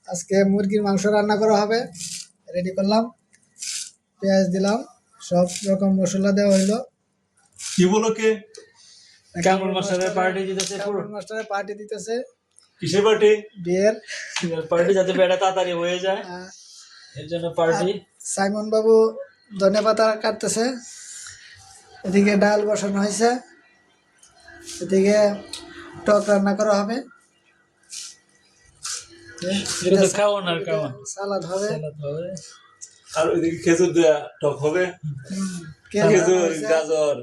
আজকে মুরগির মাংস রান্না করা হবে। রেডি করলাম, পেঁয়াজ দিলাম, সব রকম মশলা দেওয়া হইলো। কি বলো কে? কামরুল মাস্টারের পার্টি দিতেছে। কামরুল মাস্টারের পার্টি দিতেছে। কিসের পার্টি? বিয়ের পার্টি, যাতে বেড়া তাড়াতাড়ি হয়ে যায়, এর জন্য পার্টি। সাইমন বাবু ধনেপাতা কাটতেছে। এদিকে ডাল বসানো হয়েছে, এদিকে টক রান্না করা হবে, সালাদ হবে, আর ওইদিকে খেজুর দেয়া টক হবে। খেজুর, গাজর,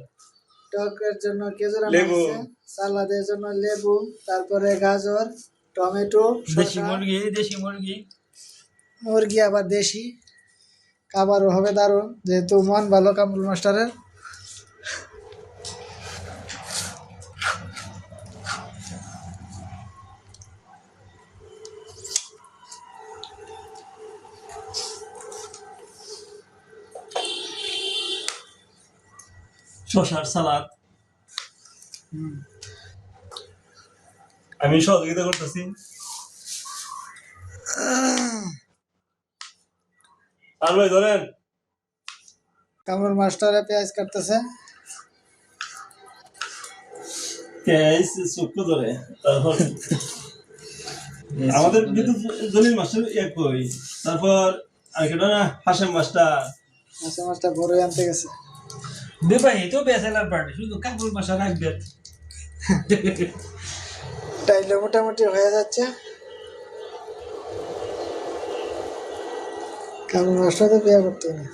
টকের জন্য খেজুর আনা হয়েছে, সালাদের জন্য লেবু, তারপরে গাজর, টমেটো, দেশি মুরগি মুরগি আবার দেশি। খাবারও হবে দারুণ, যেহেতু মন ভালো কামরুল মাস্টারের। শশার সালাদ। আমি সহযোগিতা করতেছি। আর ভাই ধরেন, কামরুল মাস্টারে পেঁয়াজ কাটতেছে। পেঁয়াজ শুক্তো ধরে। তারপর আমাদের কিন্তু জলিল মাস্টার একই। তারপর আরেকটা না, হাসেম মাছটা বড়ই আনতে গেছে। ভাই তো বেসালার পার্টি, শুধু কামরুল মাস্টার রাখবে। ডাইলে মোটামুটি হয়ে যাচ্ছে। কামরুল মাস্টার তো বিয়ে করতে না,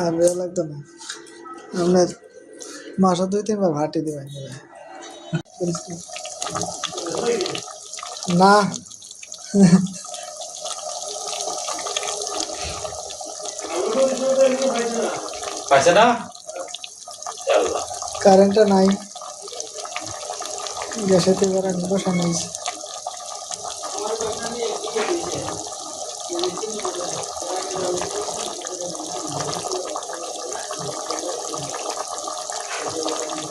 আর বিয়ে লাগতো না। আপনার মাসে 2-3 বার ভাটি দিবেন না? পাইছে না, কারেন্টটা নাই, গ্যাসের থেকে বসানো হয়েছে।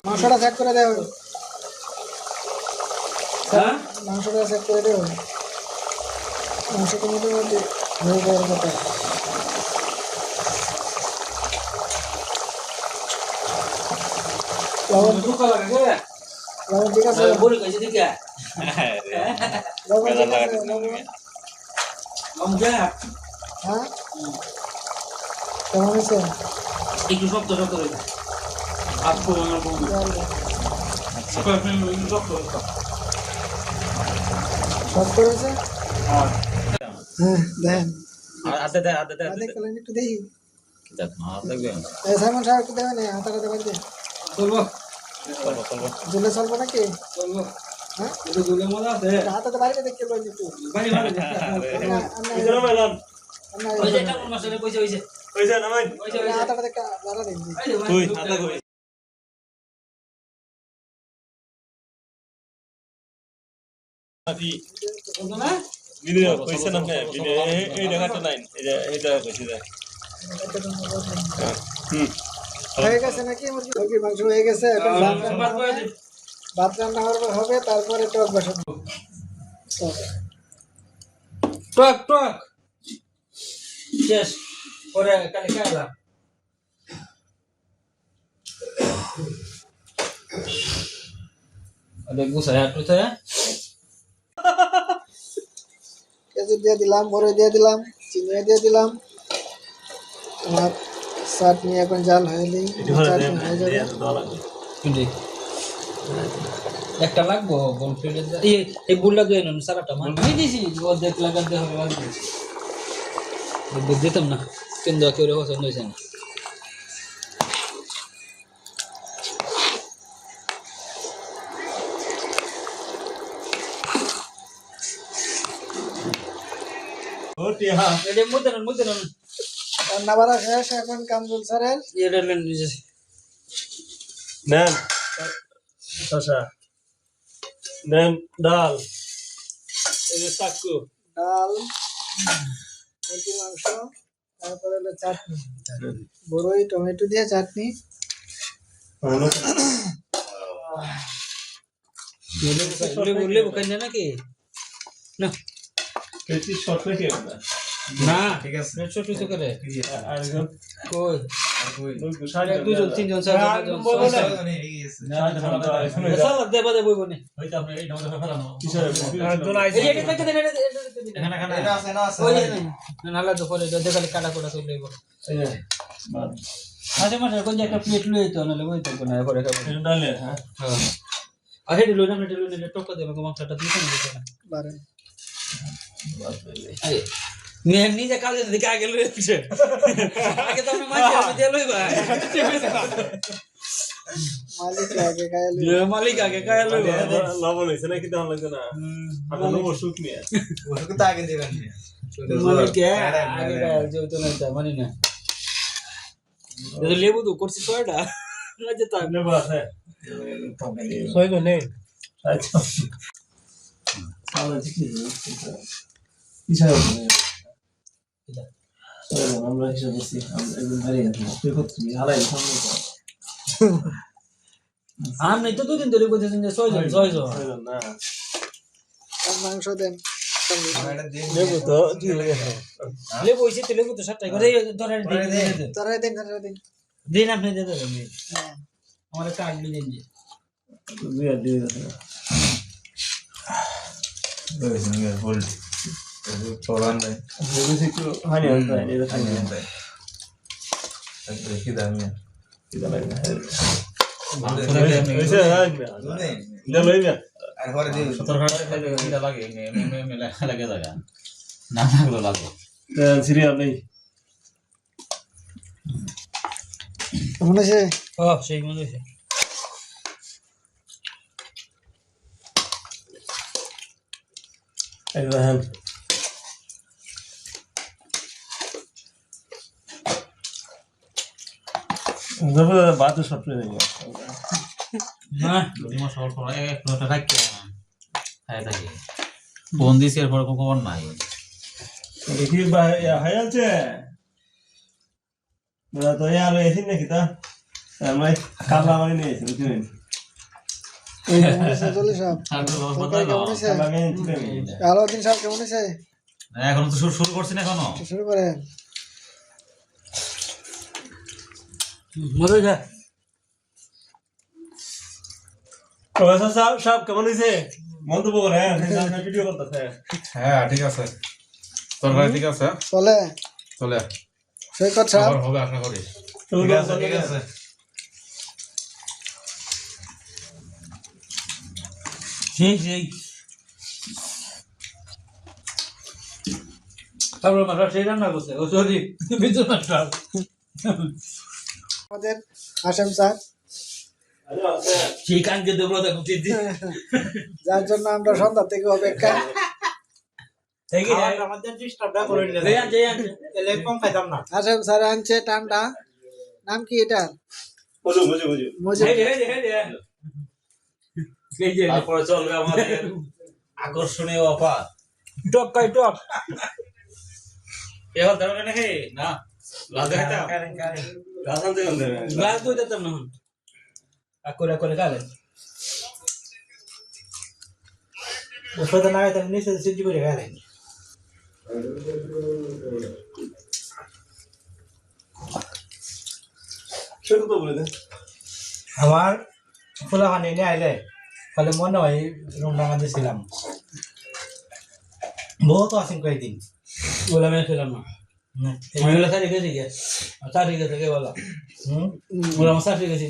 মাংসটা চেক করে দেওয়া হবে, মাংসটা চেক করে দেওয়া হবে। মাংসটা মোটামুটি হয়ে যাওয়ার কথা। লবণ ঠিক আছে? লবণ ঠিক আছে? হ্যাঁ, কেমন হয়েছে? একটু শক্ত রয়েছে। শক্ত হয়েছে? হ্যাঁ, দেখেন একটু দেখি। সাইমন সাহেব একটু দেবেন, হাতাটাতে বাড়ি দেন। জুলে চলবো নাকি? হ্যাঁ, হাতাতে বাড়িতে দেখতে পারি একটু। হাতাটা দেখে বাড়া দেখবি। হয়ে গেছে নাকি? মুরগির মাংস হয়ে গেছে, এখন ভাত রান্না হবে, তারপরে টক বসাবো। টক শেষ করে কালি খাইলাম। খেজুর দিয়ে দিলাম, বড়ই দিয়ে দিলাম, চিনি দিয়ে দিলাম। আমার চাটনি এখন জাল হয়নি, চাটনি হয়ে যাবে। একটা লাগবো এই গুলা দিয়ে নেন সারাটা আমি দিছি, অর্ধেক লাগাতে হবে, দিতাম না কিন্তু কেউ পছন্দ হয়েছে না। রান্না বাড়া শেষ, এখন কামরুল স্যারের নেন শশা, নেন ডাল, এই যে চাকু, ডাল, মুরগির মাংস, তারপরে হলো চাটনি, বড়ই টমেটো দিয়ে চাটনি। লেবু খাই না নাকি না পেটি শর্ট রেখে না না ঠিক আছে ছোট ছোট করে আর একজন কই সাড়ে দুজন তিনজন চারজন না শুনে সালাদ দেবা দেব বনে হয়তো আপনি এই নামটা ফেলানো এই এটা থেকে দেন এখানে এখানে এটা আছে না আছে ওই না নালা তো পরে দেখালে কাটা কোটা সব দেব মাঝে মাঝে কোন একটা প্লেট লই তো নালে ওই তো না পরে খাবো ডালে হ্যাঁ হ্যাঁ আর হেডি লই না হেডি লই না টক্কা দেব মাংসটা দিতে না বারেন নিজে কাজের দিকে আগে লইছে আগে তো আমি মাঝে দিয়ে লই ভাই মালিক আগে মালিক আগে গায়ে কায়া লই লবণ হইছে নাকি দাম লাগছে না আপনি লবণ শুক নিয়ে ওষুধ তো আগে দিবেন মালিক আগে গায়ে যেত না তা মানে না লেবু তো করছি ছয়টা লাগে তা নেব আছে ছয় গো নেই আচ্ছা সালা কি হিসাব আমরা হিসাব করছি আমরা একদম হারিয়ে গেছি তুই কত হারাই সামনে আমি তো দুদিন ধরে কইতেছেন যে ছয়জন না মাংস দেন নেব তো কি লাগে লেবু হইছে তো লেবু তো সাতটাই করে ধরে দিন তারাই দেন দিন আপনি দিয়ে দেবেন হ্যাঁ আমার একটা আগ দিন যে বিয়ার দিয়ে দাও হোল্ড চলান নাই বেশি একটু হানি আনতে এটা খাই না কি দামি কি লাগে আর এসে হাই না লই না ঘরে দিই 17 ঘন্টা খাইলে কিটা লাগে লাগে জায়গা না লাগলো লাগো সিরিয়াল নেই কেমন আছে ও সেই মনে হইছে একদম জবর বাত সব নেই না দুদিন সর পর এক লোটা রাখকে খাই থাকে ফোন দিছি এরপর খবর নাই দেখি ভাই হাই আছে না তো यार ऐसे नहीं किता मैं काला वाली नहीं है बुझिन এই কেমন আছে চলে সব আর তো তরকারি কেমন আছে काला में नहीं আলাউদ্দিন সাহেব কেমন আছে এখন তো শুরু করছি না এখনো শুরু করেন মরে যা प्रोफेसर साहब साहब কেমন হইছে মন্তব্য করেন আপনি ভিডিও করতেছে হ্যাঁ ঠিক আছে তরকারি ঠিক আছে চলে চলে সৈকত সাহেব হবে আশা করি ঠিক আছে সেই তারপর মাথা সেই রান্না করছে ও সরি বিদ্যুৎ মাস্টার আমাদের হাশেম স্যার সেই কানকে দেবো দেখো চিঠি যার জন্য আমরা সন্ধ্যা থেকে অপেক্ষা আমাদের ডিস্টার্বটা করে নিলে এলে কম খাইতাম না হাশেম স্যার আনছে টান্ডা নাম কি এটা বুঝু বুঝু বুঝু মজা এই যে তারপরে চলবে আমাদের আকর্ষণীয় অফার টক কাই টক এবার ধরবে নাকি না লাগে এটা রাসান দেন দেন গ্লাস দুই দিতাম না করে করে গালে ওপরে না এটা নিচে সিজি করে গালে শুরু তো বলে দেন আমার খোলা পানি নিয়ে আইলে ফলে মনে হয় রুম ডাঙা দিয়েছিলাম বহুত আসেন কয়েকদিন ওলা মেয়ে ছিলাম না এগুলো সারি গেছে গিয়ে সারি গেছে কে বলা ওরা আমার সারি গেছে